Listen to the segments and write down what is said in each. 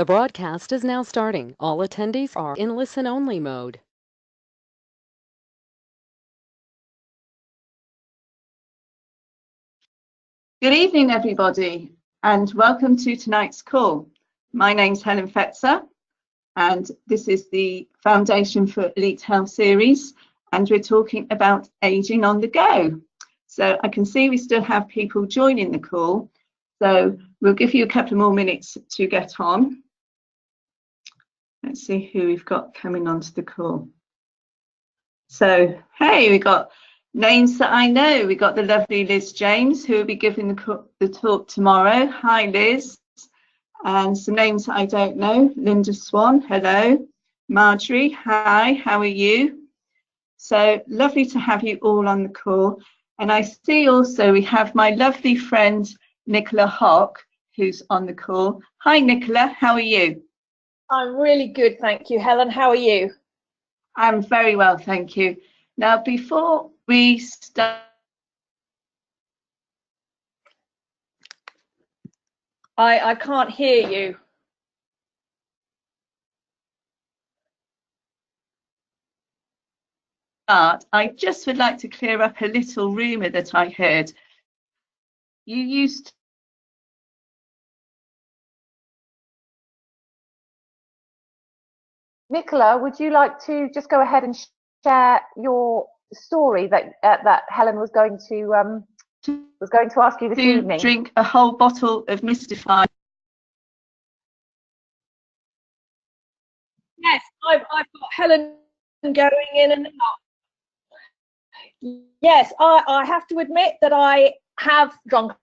The broadcast is now starting. All attendees are in listen-only mode. Good evening, everybody, and welcome to tonight's call. My name's Helen Fetzer, and this is the Foundation for Elite Health series, and we're talking about aging on the go. So I can see we still have people joining the call, so we'll give you a couple more minutes to get on. Let's see who we've got coming onto the call. So, hey, we've got names that I know. We've got the lovely Liz James, who will be giving the talk tomorrow. Hi, Liz. And some names that I don't know. Linda Swan, hello. Marjorie, hi, how are you? So lovely to have you all on the call. And I see also we have my lovely friend, Nicola Hock, who's on the call. Hi, Nicola, how are you? I'm really good, thank you. Helen, how are you? I'm very well, thank you. Now, before we start, I can't hear you. I just would like to clear up a little rumour that I heard. You used Nicola, would you like to just go ahead and share your story that that Helen was going to ask you this evening? Drink a whole bottle of Mistify. Yes, I've got Helen going in and out. Yes, I have to admit that I have drunk.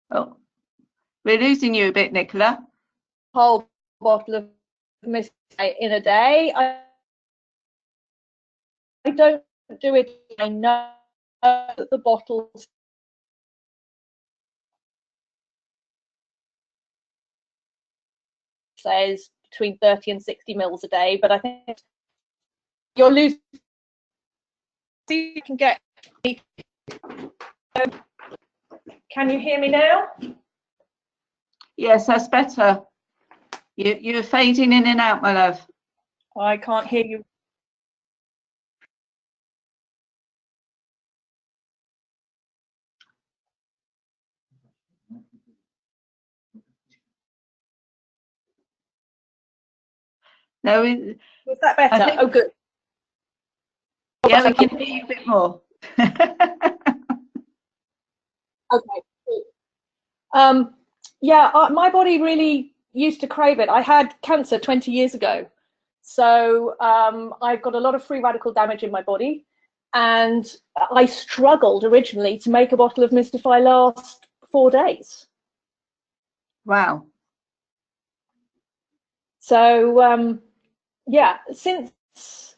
Oh, we're losing you a bit, Nicola. Whole bottle of Mistify in a day. I don't do it. I know that the bottles says between 30 and 60 mils a day, but I think you're losing. See, you can get. Can you hear me now? Yes, that's better. You're fading in and out, my love. I can't hear you. No, Was that better? Oh, good. Yeah, we can hear you a bit more. Okay. Yeah, my body really used to crave it. I had cancer 20 years ago, so I've got a lot of free radical damage in my body, and I struggled originally to make a bottle of Mistify last 4 days. Wow. So yeah, since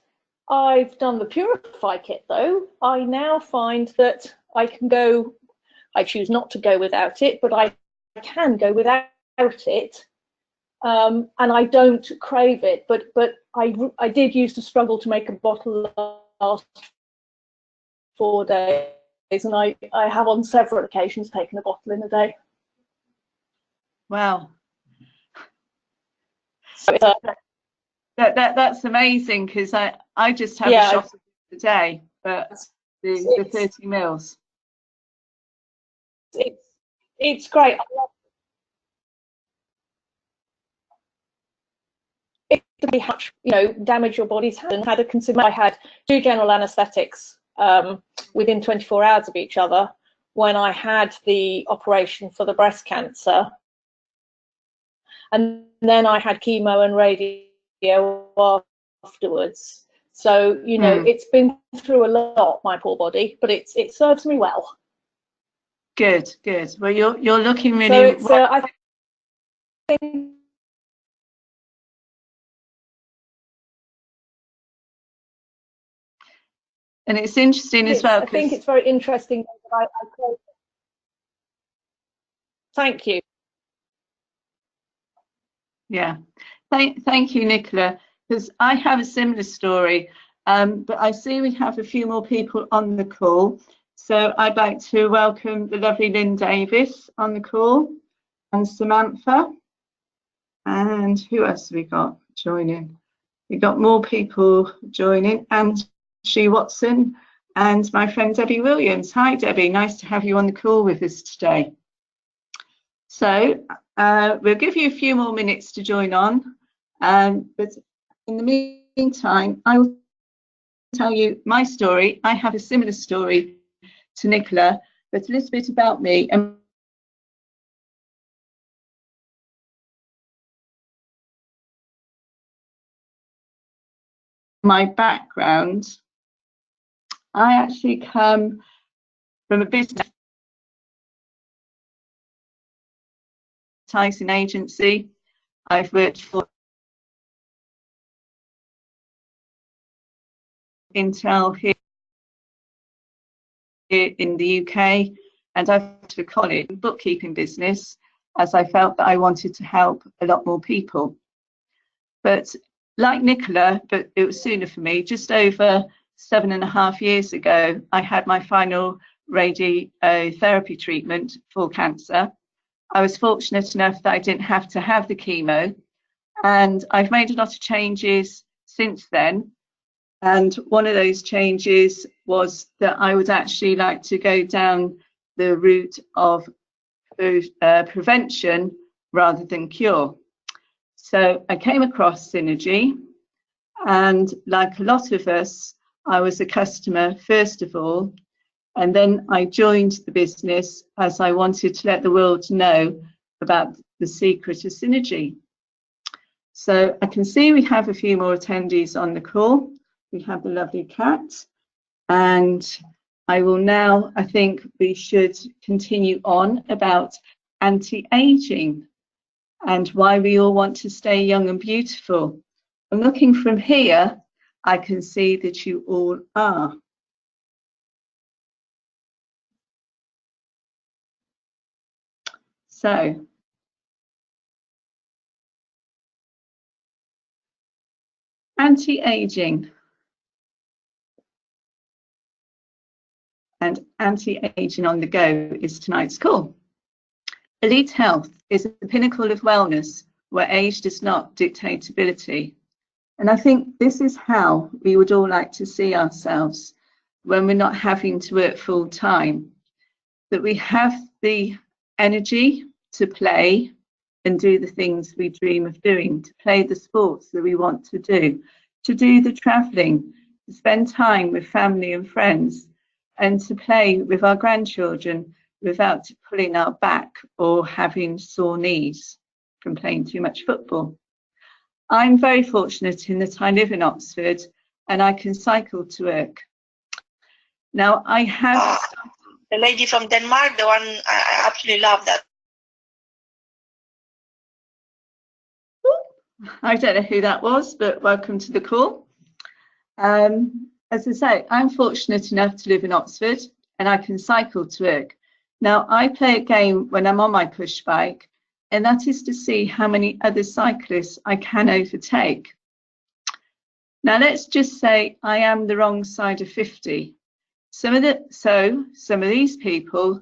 I've done the Purify kit, though, I now find that I can go. I choose not to go without it, but I can go without it, and I don't crave it. But I did used to struggle to make a bottle last 4 days, and I have on several occasions taken a bottle in a day. Wow. So That's amazing, because I just have a shot a day, but the 30 mils. It's great. It can be much, damage your body's had, and had a consider. I had 2 general anaesthetics within 24 hours of each other when I had the operation for the breast cancer, and then I had chemo and radio afterwards. So it's been through a lot, my poor body, but it serves me well. Good. Well, you're looking really. So I think. And it's interesting as well. I think it's very interesting that I crave it. Thank you. Yeah, thank you, Nicola, because I have a similar story, but I see we have a few more people on the call. So I'd like to welcome the lovely Lynn Davis on the call, and Samantha, and who else have we got joining? We've got more people joining, and She Watson, and my friend Debbie Williams. Hi Debbie, nice to have you on the call with us today. So we'll give you a few more minutes to join on, but in the meantime, I will tell you my story. I have a similar story to Nicola, but a little bit about me and my background. I actually come from a business advertising agency. I've worked for Intel here in the UK, and I've went to college in bookkeeping business as I felt that I wanted to help a lot more people. But like Nicola, but it was sooner for me, just over 7.5 years ago, I had my final radiotherapy treatment for cancer. I was fortunate enough that I didn't have to have the chemo, and I've made a lot of changes since then. And one of those changes was that I would actually like to go down the route of prevention rather than cure. So I came across Synergy, and like a lot of us, I was a customer first of all, and then I joined the business as I wanted to let the world know about the secret of Synergy. So I can see we have a few more attendees on the call. We have the lovely Kat, and I will now, I think we should continue on about anti-aging and why we all want to stay young and beautiful. And looking from here, I can see that you all are. So, anti-aging and anti-aging on the go is tonight's call. Elite health is the pinnacle of wellness where age does not dictate ability. And I think this is how we would all like to see ourselves when we're not having to work full time, that we have the energy to play and do the things we dream of doing, to play the sports that we want to do the traveling, to spend time with family and friends, and to play with our grandchildren without pulling our back or having sore knees from playing too much football. I'm very fortunate in that I live in Oxford and I can cycle to work. Now I have... the lady from Denmark, the one, I absolutely love that. I don't know who that was, but welcome to the call. As I say, I'm fortunate enough to live in Oxford and I can cycle to work. Now I play a game when I'm on my push bike, and that is to see how many other cyclists I can overtake. Now let's just say I am the wrong side of 50. Some of these people,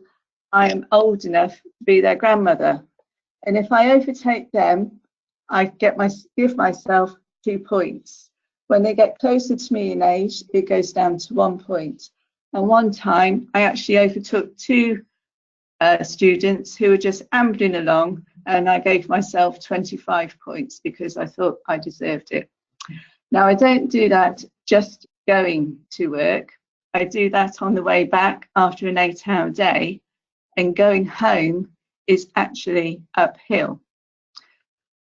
I am old enough to be their grandmother, and if I overtake them, I give myself 2 points. When they get closer to me in age, it goes down to 1 point. And one time, I actually overtook 2 students who were just ambling along, and I gave myself 25 points because I thought I deserved it. Now, I don't do that just going to work. I do that on the way back after an 8-hour day, and going home is actually uphill.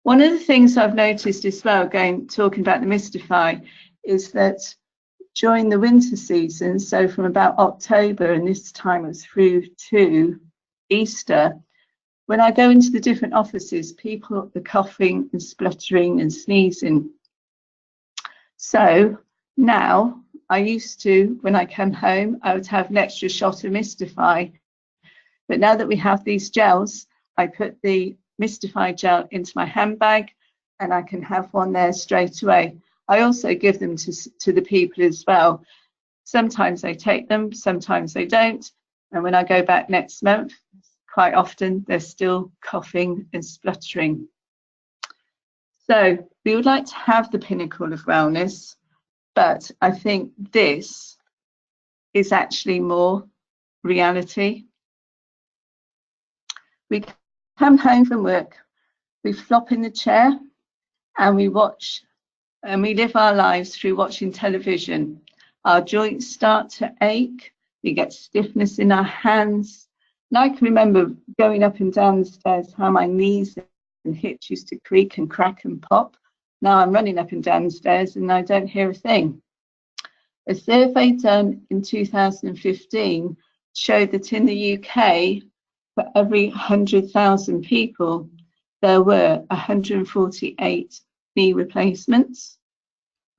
One of the things I've noticed as well, talking about the Mistify, is that during the winter season, so from about October and this time it's through to Easter, when I go into the different offices, people are coughing and spluttering and sneezing. So now, I used to, when I come home, I would have an extra shot of Mistify. But now that we have these gels, I put the Mistify gel into my handbag and I can have one there straight away. I also give them to the people as well, Sometimes they take them, sometimes they don't. And when I go back next month, quite often they're still coughing and spluttering. So we would like to have the pinnacle of wellness, but I think this is actually more reality. We come home from work, we flop in the chair and we watch and we live our lives through watching television. Our joints start to ache, we get stiffness in our hands. And I can remember going up and down the stairs, how my knees and hips used to creak and crack and pop. Now I'm running up and down the stairs and I don't hear a thing. A survey done in 2015 showed that in the UK, for every 100,000 people, there were 148 knee replacements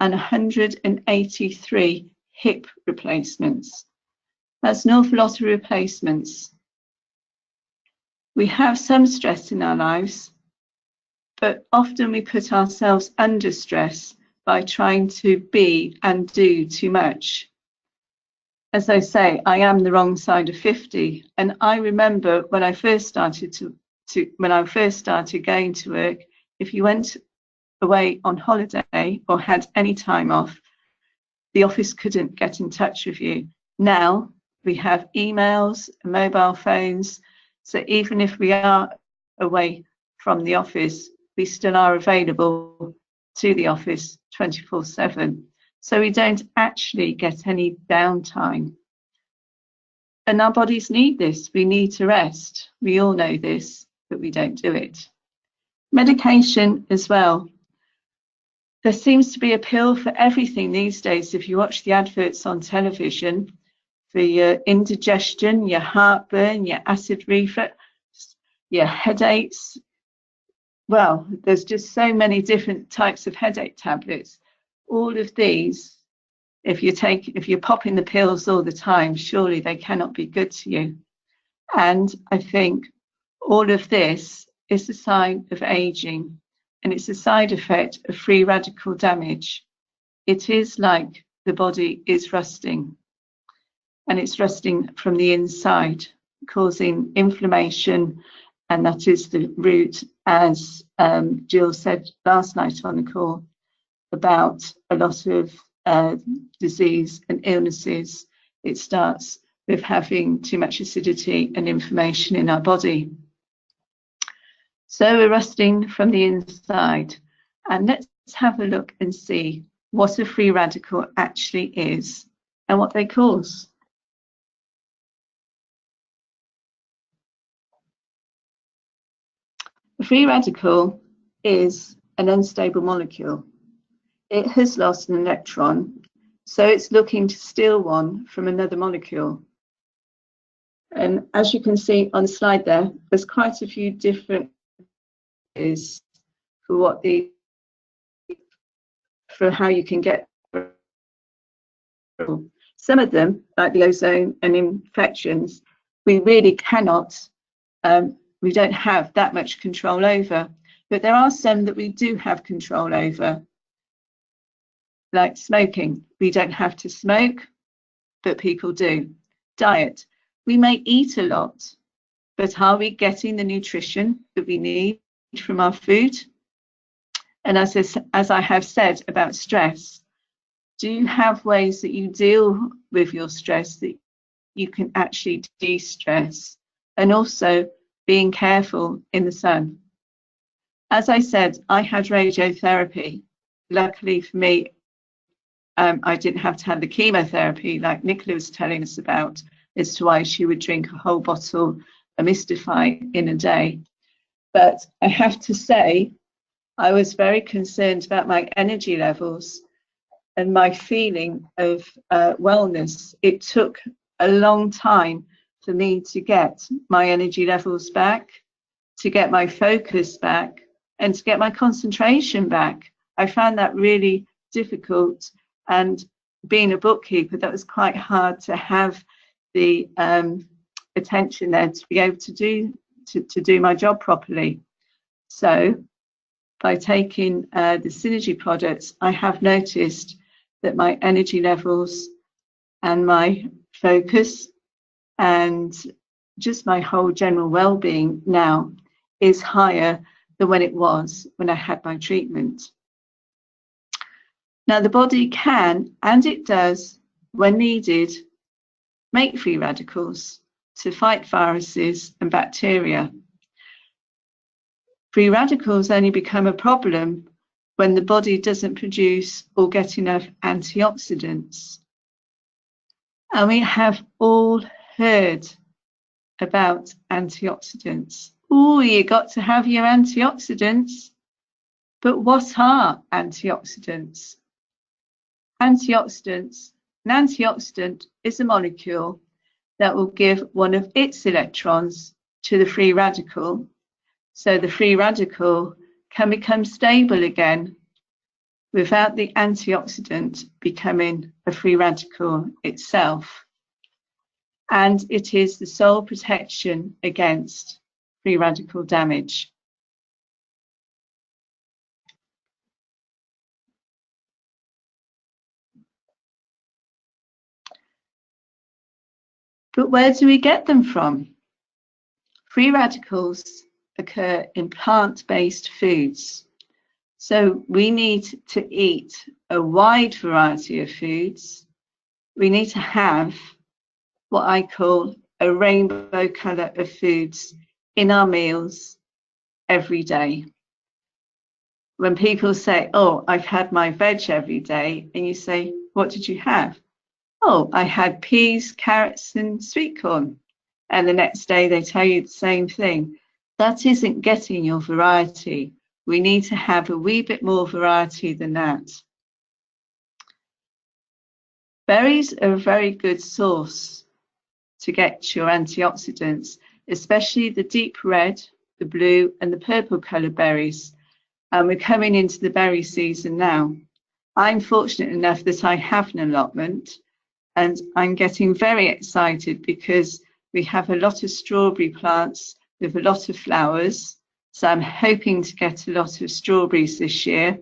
and 183 hip replacements. That's an awful lot of replacements. We have some stress in our lives, but often we put ourselves under stress by trying to be and do too much. As I say, I am the wrong side of 50, and I remember when I first started going to work, if you went away on holiday or had any time off, the office couldn't get in touch with you. Now we have emails and mobile phones, so even if we are away from the office, we still are available to the office 24/7. So we don't actually get any downtime. And our bodies need this. We need to rest. We all know this, but we don't do it. Medication as well. There seems to be a pill for everything these days. If you watch the adverts on television, for your indigestion, your heartburn, your acid reflux, your headaches. Well, there's just so many different types of headache tablets. All of these, if you're popping the pills all the time, surely they cannot be good to you. And I think all of this is a sign of aging, and it's a side effect of free radical damage. It is like the body is rusting, and it's rusting from the inside, causing inflammation, and that is the root, as Jill said last night on the call, about a lot of disease and illnesses. It starts with having too much acidity and inflammation in our body. So we're rusting from the inside. And let's have a look and see what a free radical actually is and what they cause. A free radical is an unstable molecule. It has lost an electron, so it's looking to steal one from another molecule. And as you can see on the slide there, there's quite a few different ways for how you can get. Some of them, like the ozone and infections, we really cannot, we don't have that much control over. But there are some that we do have control over, like smoking. We don't have to smoke, but people do. Diet. We may eat a lot, but are we getting the nutrition that we need from our food? And as I have said about stress, do you have ways that you deal with your stress that you can actually de-stress? And also being careful in the sun. As I said, I had radiotherapy. Luckily for me, I didn't have to have the chemotherapy like Nicola was telling us about, as to why she would drink a whole bottle of Mistify in a day. But I have to say, I was very concerned about my energy levels and my feeling of wellness. It took a long time for me to get my energy levels back, to get my focus back, and to get my concentration back. I found that really difficult. And being a bookkeeper, that was quite hard to have the attention there to be able to do my job properly. So by taking the Synergy products, I have noticed that my energy levels and my focus and just my whole general well-being now is higher than when it was when I had my treatment. Now, the body can, and it does, when needed, make free radicals to fight viruses and bacteria. Free radicals only become a problem when the body doesn't produce or get enough antioxidants. And we have all heard about antioxidants. Oh, you got to have your antioxidants. But what are antioxidants? Antioxidants, an antioxidant is a molecule that will give one of its electrons to the free radical, so the free radical can become stable again without the antioxidant becoming a free radical itself. And it is the sole protection against free radical damage. But where do we get them from? Free radicals occur in plant-based foods. So we need to eat a wide variety of foods. We need to have what I call a rainbow colour of foods in our meals every day. When people say, oh, I've had my veg every day, and you say, what did you have? Oh, I had peas, carrots, and sweet corn. And the next day they tell you the same thing. That isn't getting your variety. We need to have a wee bit more variety than that. Berries are a very good source to get your antioxidants, especially the deep red, the blue, and the purple colour berries. And we're coming into the berry season now. I'm fortunate enough that I have an allotment, and I'm getting very excited because we have a lot of strawberry plants with a lot of flowers. So I'm hoping to get a lot of strawberries this year.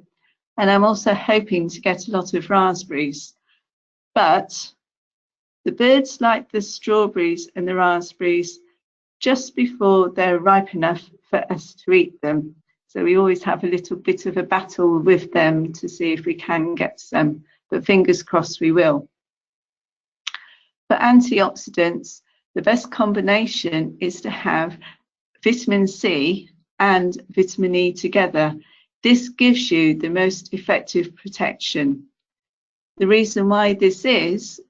And I'm also hoping to get a lot of raspberries. But the birds like the strawberries and the raspberries just before they're ripe enough for us to eat them. So we always have a little bit of a battle with them to see if we can get some, but fingers crossed we will. For antioxidants, the best combination is to have vitamin C and vitamin E together. This gives you the most effective protection. The reason why this is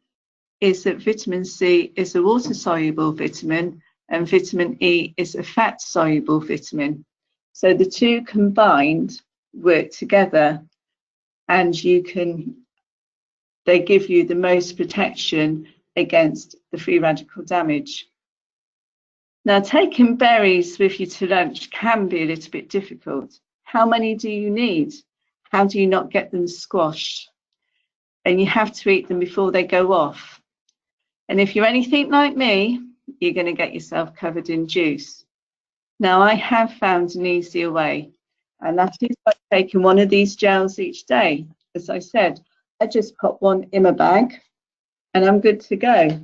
that vitamin C is a water-soluble vitamin and vitamin E is a fat-soluble vitamin. So the two combined work together, and they give you the most protection against the free radical damage. Now, taking berries with you to lunch can be a little bit difficult. How many do you need? How do you not get them squashed? And you have to eat them before they go off. And if you're anything like me, you're going to get yourself covered in juice. Now, I have found an easier way, and that is by taking one of these gels each day. As I said, I just pop one in my bag and I'm good to go.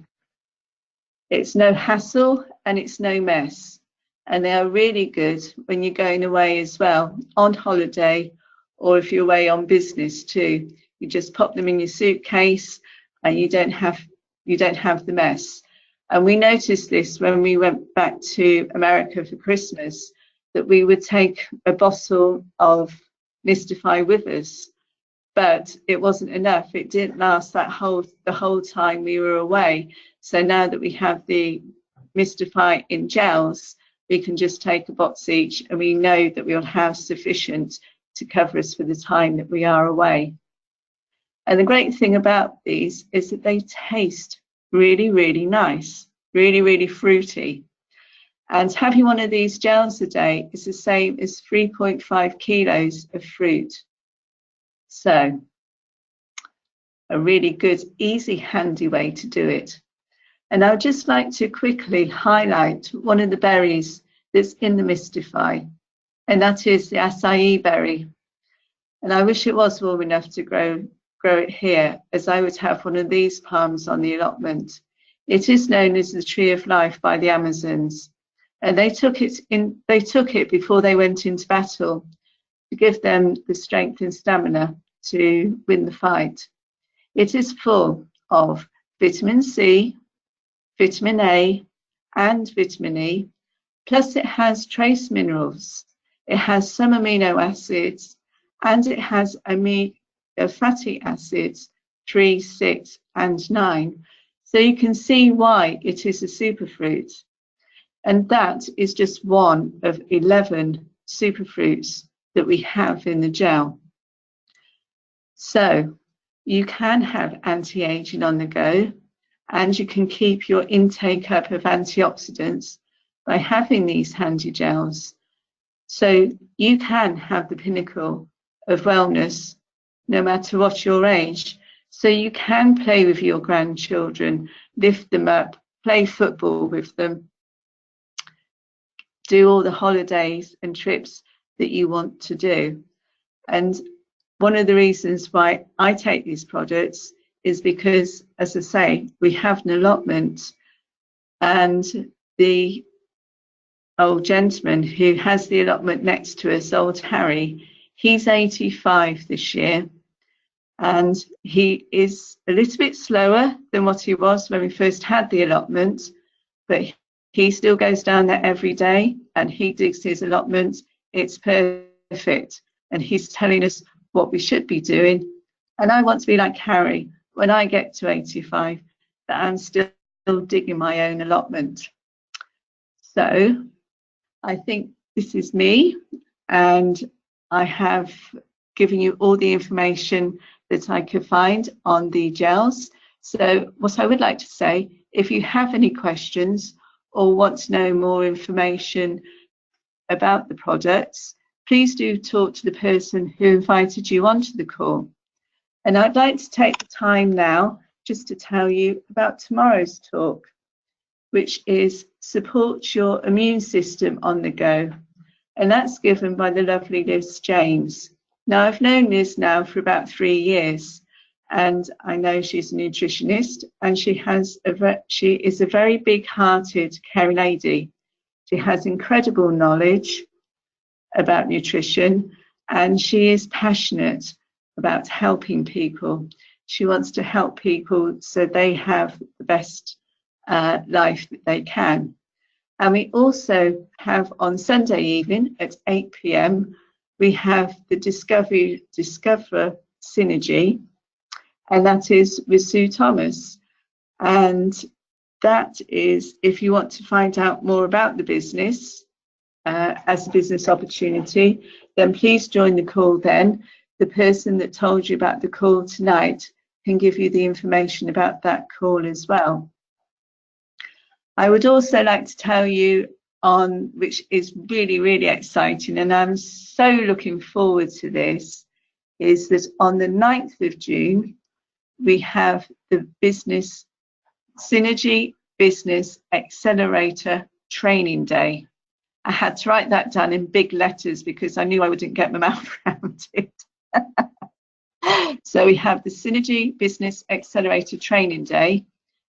It's no hassle and it's no mess. And they are really good when you're going away as well, on holiday, or if you're away on business too. You just pop them in your suitcase and you don't have the mess. And we noticed this when we went back to America for Christmas, that we would take a bottle of Mistify with us, but it wasn't enough. It didn't last the whole time we were away. So now that we have the Mistify in gels, we can just take a box each, and we know that we'll have sufficient to cover us for the time that we are away. And the great thing about these is that they taste really, really nice, really, really fruity. And having one of these gels a day is the same as 3.5 kilos of fruit. So a really good, easy, handy way to do it. And I would just like to quickly highlight one of the berries that's in the Mistify, and that is the acai berry. And I wish it was warm enough to grow grow it here, as I would have one of these palms on the allotment. It is known as the Tree of Life by the Amazons, and they took it before they went into battle to give them the strength and stamina to win the fight. It is full of vitamin C, vitamin A, and vitamin E, plus it has trace minerals. It has some amino acids, and it has fatty acids 3, 6, and 9. So you can see why it is a superfruit. And that is just one of 11 superfruits that we have in the gel. So you can have anti-aging on the go, and you can keep your intake up of antioxidants by having these handy gels. So you can have the pinnacle of wellness no matter what your age. So you can play with your grandchildren, lift them up, play football with them, do all the holidays and trips that you want to do. And one of the reasons why I take these products is because, as I say, we have an allotment, and the old gentleman who has the allotment next to us, old Harry, he's 85 this year, and he is a little bit slower than what he was when we first had the allotment, but he still goes down there every day and he digs his allotment. It's perfect, and he's telling us what we should be doing. And I want to be like Harry when I get to 85, that I'm still digging my own allotment. So I think this is me, and I have given you all the information that I could find on the gels. So what I would like to say, if you have any questions or want to know more information about the products, please do talk to the person who invited you onto the call. And I'd like to take the time now just to tell you about tomorrow's talk, which is Support Your Immune System on the Go. And that's given by the lovely Liz James. Now, I've known Liz now for about 3 years, and I know she's a nutritionist, and she is a very big-hearted, caring lady. She has incredible knowledge about nutrition, and she is passionate about helping people. She wants to help people so they have the best life that they can. And we also have on Sunday evening at 8 p.m, we have the Discover Synergy, and that is with Sue Thomas. And that is, if you want to find out more about the business as a business opportunity, then please join the call then. The person that told you about the call tonight can give you the information about that call as well. I would also like to tell you on, which is really, really exciting, and I'm so looking forward to this, is that on the 9th of June, we have the Business Synergy Business Accelerator Training Day. I had to write that down in big letters because I knew I wouldn't get my mouth around it. So we have the Synergy Business Accelerator Training Day,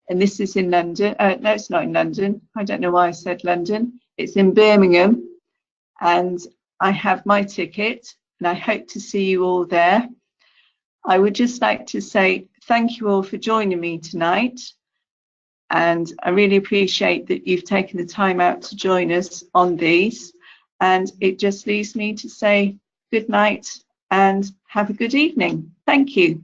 and this is in London. No, it's not in London. I don't know why I said London. It's in Birmingham, and I have my ticket, and I hope to see you all there. I would just like to say thank you all for joining me tonight, and I really appreciate that you've taken the time out to join us on these, and it just leaves me to say good night and have a good evening. Thank you.